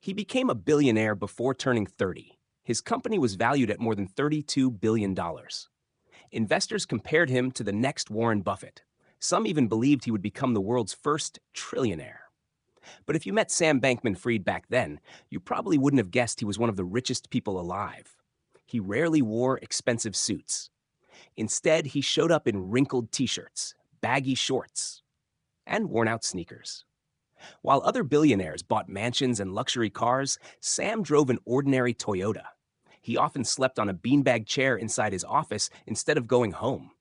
He became a billionaire before turning 30. His company was valued at more than $32 billion. Investors compared him to the next Warren Buffett. Some even believed he would become the world's first trillionaire. But if you met Sam Bankman-Fried back then, you probably wouldn't have guessed he was one of the richest people alive. He rarely wore expensive suits. Instead, he showed up in wrinkled t-shirts, baggy shorts, and worn-out sneakers. While other billionaires bought mansions and luxury cars, Sam drove an ordinary Toyota. He often slept on a beanbag chair inside his office instead of going home.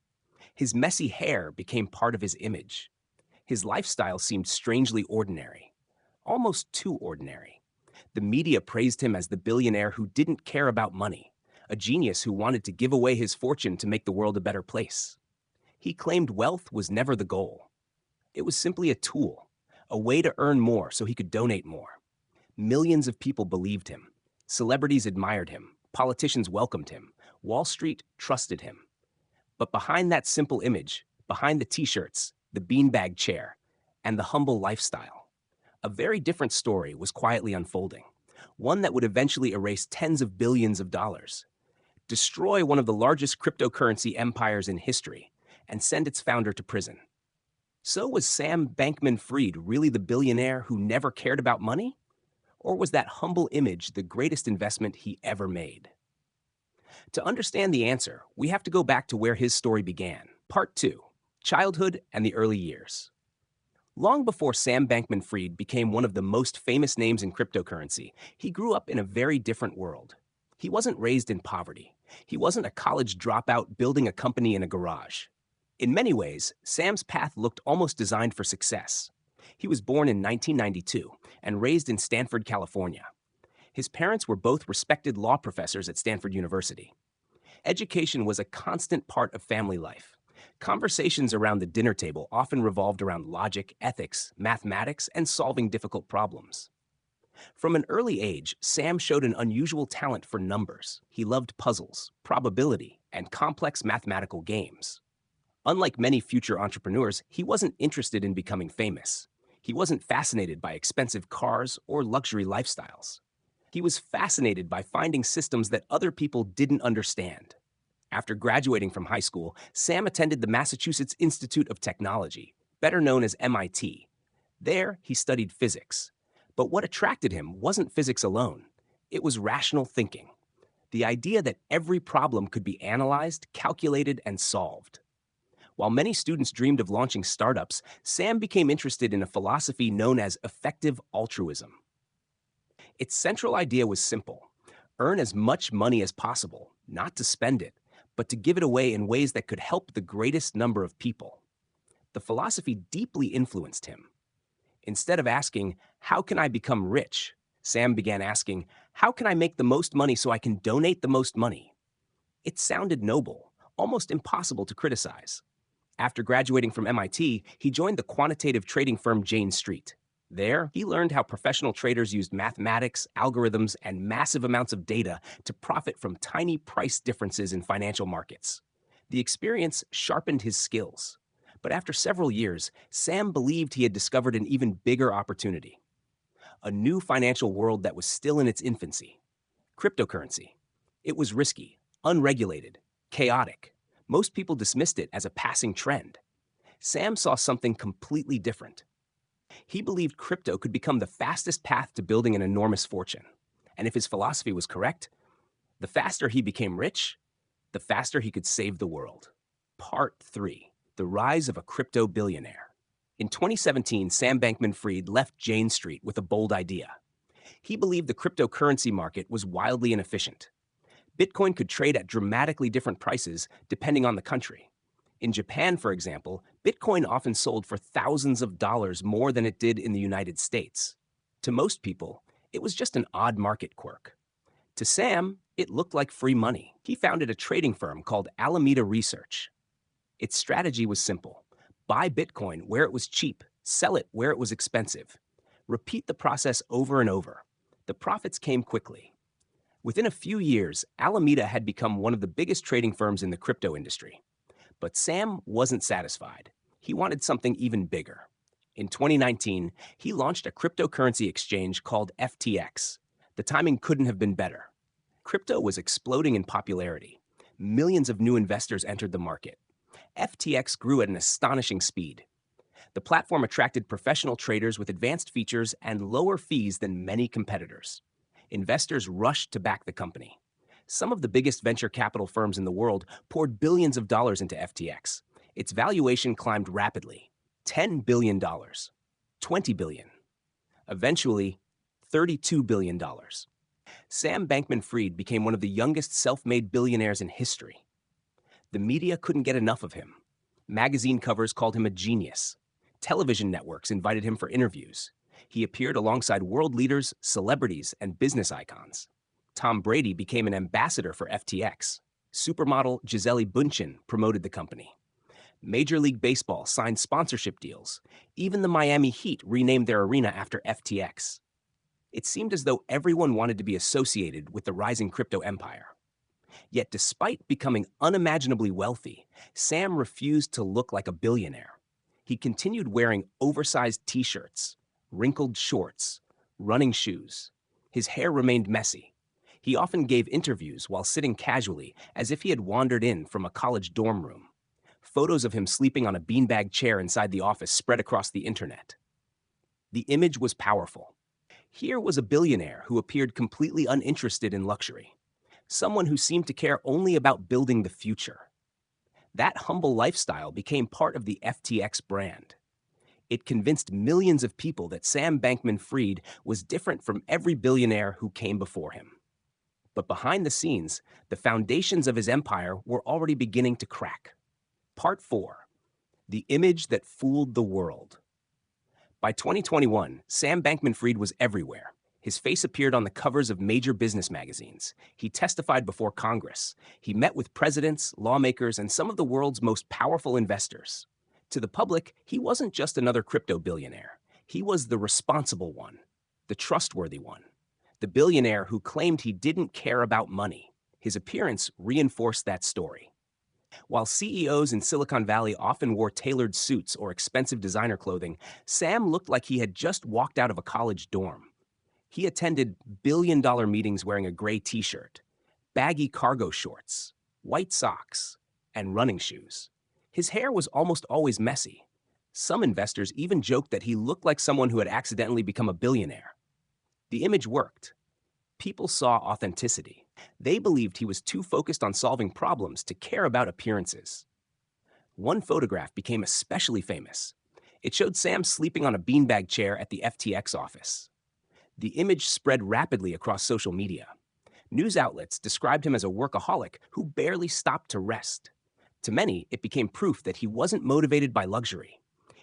His messy hair became part of his image. His lifestyle seemed strangely ordinary, almost too ordinary. The media praised him as the billionaire who didn't care about money, a genius who wanted to give away his fortune to make the world a better place. He claimed wealth was never the goal. It was simply a tool, a way to earn more so he could donate more. Millions of people believed him. Celebrities admired him. Politicians welcomed him. Wall Street trusted him. But behind that simple image, behind the t-shirts, the beanbag chair, and the humble lifestyle, a very different story was quietly unfolding, one that would eventually erase tens of billions of dollars, destroy one of the largest cryptocurrency empires in history, and send its founder to prison. So was Sam Bankman-Fried really the billionaire who never cared about money? Or was that humble image the greatest investment he ever made? To understand the answer, we have to go back to where his story began. Part 2, Childhood and the Early Years. Long before Sam Bankman-Fried became one of the most famous names in cryptocurrency, he grew up in a very different world. He wasn't raised in poverty. He wasn't a college dropout building a company in a garage. In many ways, Sam's path looked almost designed for success. He was born in 1992 and raised in Stanford, California. His parents were both respected law professors at Stanford University. Education was a constant part of family life. Conversations around the dinner table often revolved around logic, ethics, mathematics, and solving difficult problems. From an early age, Sam showed an unusual talent for numbers. He loved puzzles, probability, and complex mathematical games. Unlike many future entrepreneurs, he wasn't interested in becoming famous. He wasn't fascinated by expensive cars or luxury lifestyles. He was fascinated by finding systems that other people didn't understand. After graduating from high school, Sam attended the Massachusetts Institute of Technology, better known as MIT. There, he studied physics. But what attracted him wasn't physics alone. It was rational thinking. The idea that every problem could be analyzed, calculated, and solved. While many students dreamed of launching startups, Sam became interested in a philosophy known as effective altruism. Its central idea was simple: earn as much money as possible, not to spend it, but to give it away in ways that could help the greatest number of people. The philosophy deeply influenced him. Instead of asking, "How can I become rich?" Sam began asking, "How can I make the most money so I can donate the most money?" It sounded noble, almost impossible to criticize. After graduating from MIT, he joined the quantitative trading firm Jane Street. There, he learned how professional traders used mathematics, algorithms, and massive amounts of data to profit from tiny price differences in financial markets. The experience sharpened his skills. But after several years, Sam believed he had discovered an even bigger opportunity. A new financial world that was still in its infancy. Cryptocurrency. It was risky, unregulated, chaotic. Most people dismissed it as a passing trend. Sam saw something completely different. He believed crypto could become the fastest path to building an enormous fortune. And if his philosophy was correct, the faster he became rich, the faster he could save the world. Part 3, The Rise of a Crypto Billionaire. In 2017, Sam Bankman-Fried left Jane Street with a bold idea. He believed the cryptocurrency market was wildly inefficient. Bitcoin could trade at dramatically different prices depending on the country. In Japan, for example, Bitcoin often sold for thousands of dollars more than it did in the United States. To most people, it was just an odd market quirk. To Sam, it looked like free money. He founded a trading firm called Alameda Research. Its strategy was simple: buy Bitcoin where it was cheap, sell it where it was expensive. Repeat the process over and over. The profits came quickly. Within a few years, Alameda had become one of the biggest trading firms in the crypto industry. But Sam wasn't satisfied. He wanted something even bigger. In 2019, he launched a cryptocurrency exchange called FTX. The timing couldn't have been better. Crypto was exploding in popularity. Millions of new investors entered the market. FTX grew at an astonishing speed. The platform attracted professional traders with advanced features and lower fees than many competitors. Investors rushed to back the company. Some of the biggest venture capital firms in the world poured billions of dollars into FTX. Its valuation climbed rapidly. $10 billion, $20 billion, eventually $32 billion. Sam Bankman-Fried became one of the youngest self-made billionaires in history. The media couldn't get enough of him. Magazine covers called him a genius. Television networks invited him for interviews. He appeared alongside world leaders, celebrities, and business icons. Tom Brady became an ambassador for FTX. Supermodel Gisele Bündchen promoted the company. Major League Baseball signed sponsorship deals. Even the Miami Heat renamed their arena after FTX. It seemed as though everyone wanted to be associated with the rising crypto empire. Yet despite becoming unimaginably wealthy, Sam refused to look like a billionaire. He continued wearing oversized t-shirts, wrinkled shorts, running shoes. His hair remained messy. He often gave interviews while sitting casually as if he had wandered in from a college dorm room. Photos of him sleeping on a beanbag chair inside the office spread across the internet. The image was powerful. Here was a billionaire who appeared completely uninterested in luxury. Someone who seemed to care only about building the future. That humble lifestyle became part of the FTX brand. It convinced millions of people that Sam Bankman-Fried was different from every billionaire who came before him. But behind the scenes, the foundations of his empire were already beginning to crack. Part 4. The image that fooled the world. By 2021, Sam Bankman-Fried was everywhere. His face appeared on the covers of major business magazines. He testified before Congress. He met with presidents, lawmakers, and some of the world's most powerful investors. To the public, he wasn't just another crypto billionaire. He was the responsible one, the trustworthy one, the billionaire who claimed he didn't care about money. His appearance reinforced that story. While CEOs in Silicon Valley often wore tailored suits or expensive designer clothing, Sam looked like he had just walked out of a college dorm. He attended billion-dollar meetings wearing a gray t-shirt, baggy cargo shorts, white socks, and running shoes. His hair was almost always messy. Some investors even joked that he looked like someone who had accidentally become a billionaire. The image worked. People saw authenticity. They believed he was too focused on solving problems to care about appearances. One photograph became especially famous. It showed Sam sleeping on a beanbag chair at the FTX office. The image spread rapidly across social media. News outlets described him as a workaholic who barely stopped to rest. To many, it became proof that he wasn't motivated by luxury.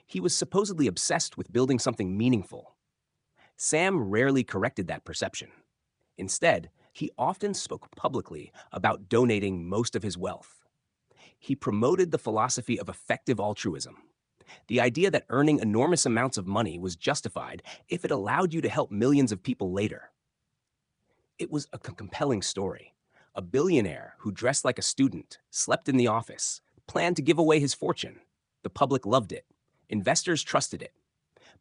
He was supposedly obsessed with building something meaningful. Sam rarely corrected that perception. Instead, he often spoke publicly about donating most of his wealth. He promoted the philosophy of effective altruism, the idea that earning enormous amounts of money was justified if it allowed you to help millions of people later. It was a compelling story. A billionaire who dressed like a student, slept in the office, planned to give away his fortune. The public loved it. Investors trusted it.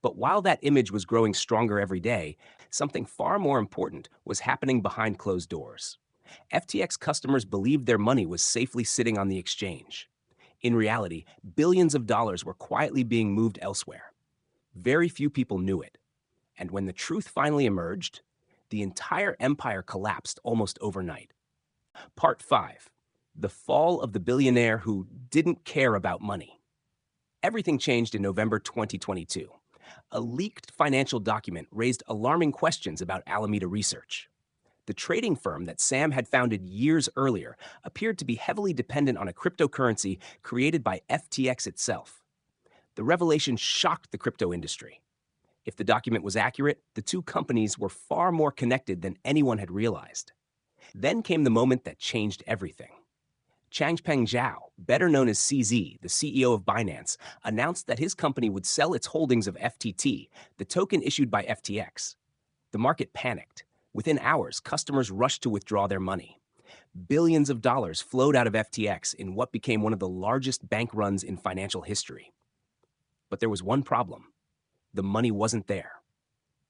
But while that image was growing stronger every day, something far more important was happening behind closed doors. FTX customers believed their money was safely sitting on the exchange. In reality, billions of dollars were quietly being moved elsewhere. Very few people knew it. And when the truth finally emerged, the entire empire collapsed almost overnight. Part 5. The fall of the billionaire who didn't care about money. Everything changed in November 2022. A leaked financial document raised alarming questions about Alameda Research. The trading firm that Sam had founded years earlier appeared to be heavily dependent on a cryptocurrency created by FTX itself. The revelation shocked the crypto industry. If the document was accurate, the two companies were far more connected than anyone had realized. Then came the moment that changed everything. Changpeng Zhao, better known as CZ, the CEO of Binance, announced that his company would sell its holdings of FTT, the token issued by FTX. The market panicked. Within hours, customers rushed to withdraw their money. Billions of dollars flowed out of FTX in what became one of the largest bank runs in financial history. But there was one problem. the money wasn't there.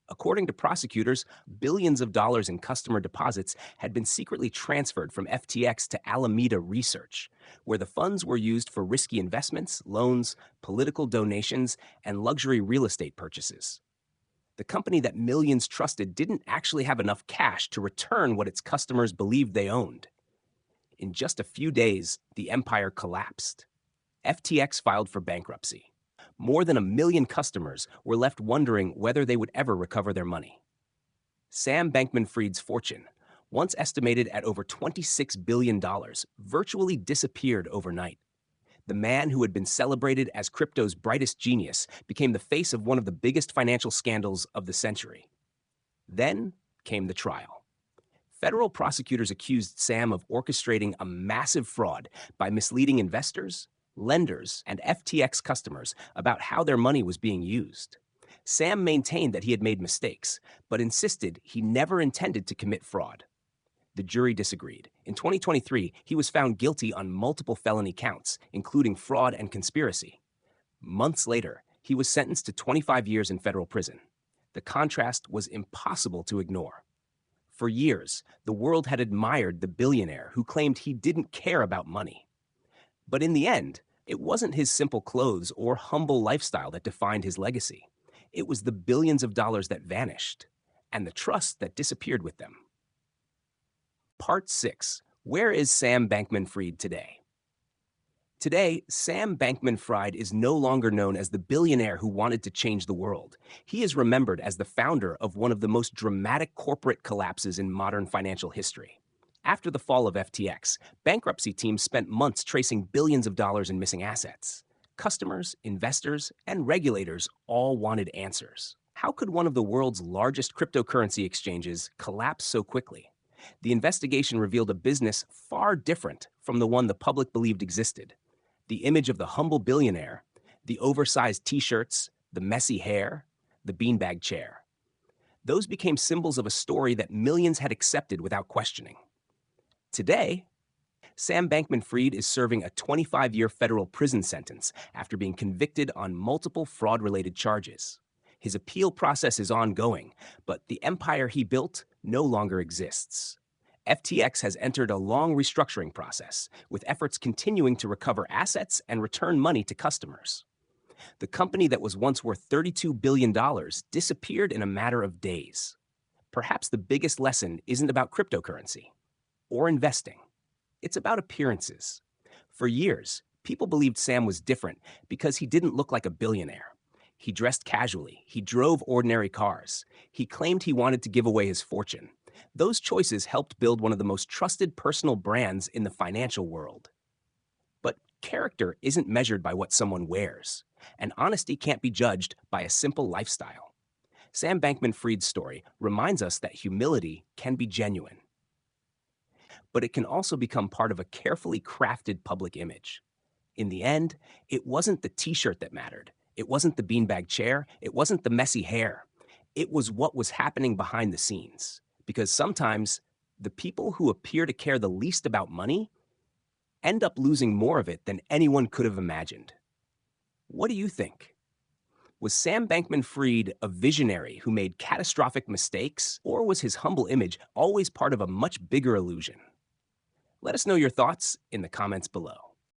According to prosecutors, billions of dollars in customer deposits had been secretly transferred from FTX to Alameda Research, where the funds were used for risky investments, loans, political donations, and luxury real estate purchases. The company that millions trusted didn't actually have enough cash to return what its customers believed they owned. In just a few days, the empire collapsed. FTX filed for bankruptcy. More than 1 million customers were left wondering whether they would ever recover their money. Sam Bankman-Fried's fortune, once estimated at over $26 billion, virtually disappeared overnight. The man who had been celebrated as crypto's brightest genius became the face of one of the biggest financial scandals of the century. Then came the trial. Federal prosecutors accused Sam of orchestrating a massive fraud by misleading investors, lenders, and FTX customers about how their money was being used. Sam maintained that he had made mistakes, but insisted he never intended to commit fraud. The jury disagreed. In 2023, he was found guilty on multiple felony counts, including fraud and conspiracy. Months later, he was sentenced to 25 years in federal prison. The contrast was impossible to ignore. For years, the world had admired the billionaire who claimed he didn't care about money. But in the end, it wasn't his simple clothes or humble lifestyle that defined his legacy. It was the billions of dollars that vanished, and the trust that disappeared with them. Part 6. Where is Sam Bankman-Fried today? Today, Sam Bankman-Fried is no longer known as the billionaire who wanted to change the world. He is remembered as the founder of one of the most dramatic corporate collapses in modern financial history. After the fall of FTX, bankruptcy teams spent months tracing billions of dollars in missing assets. Customers, investors, and regulators all wanted answers. How could one of the world's largest cryptocurrency exchanges collapse so quickly? The investigation revealed a business far different from the one the public believed existed. The image of the humble billionaire, the oversized t-shirts, the messy hair, the beanbag chair. Those became symbols of a story that millions had accepted without questioning. Today, Sam Bankman-Fried is serving a 25-year federal prison sentence after being convicted on multiple fraud-related charges. His appeal process is ongoing, but the empire he built no longer exists. FTX has entered a long restructuring process, with efforts continuing to recover assets and return money to customers. The company that was once worth $32 billion disappeared in a matter of days. Perhaps the biggest lesson isn't about cryptocurrency or investing. It's about appearances. For years, people believed Sam was different because he didn't look like a billionaire. He dressed casually. He drove ordinary cars. He claimed he wanted to give away his fortune. Those choices helped build one of the most trusted personal brands in the financial world. But character isn't measured by what someone wears, and honesty can't be judged by a simple lifestyle. Sam Bankman-Fried's story reminds us that humility can be genuine, but it can also become part of a carefully crafted public image. In the end, it wasn't the t-shirt that mattered. It wasn't the beanbag chair. It wasn't the messy hair. It was what was happening behind the scenes. Because sometimes the people who appear to care the least about money end up losing more of it than anyone could have imagined. What do you think? Was Sam Bankman-Fried a visionary who made catastrophic mistakes, or was his humble image always part of a much bigger illusion? Let us know your thoughts in the comments below.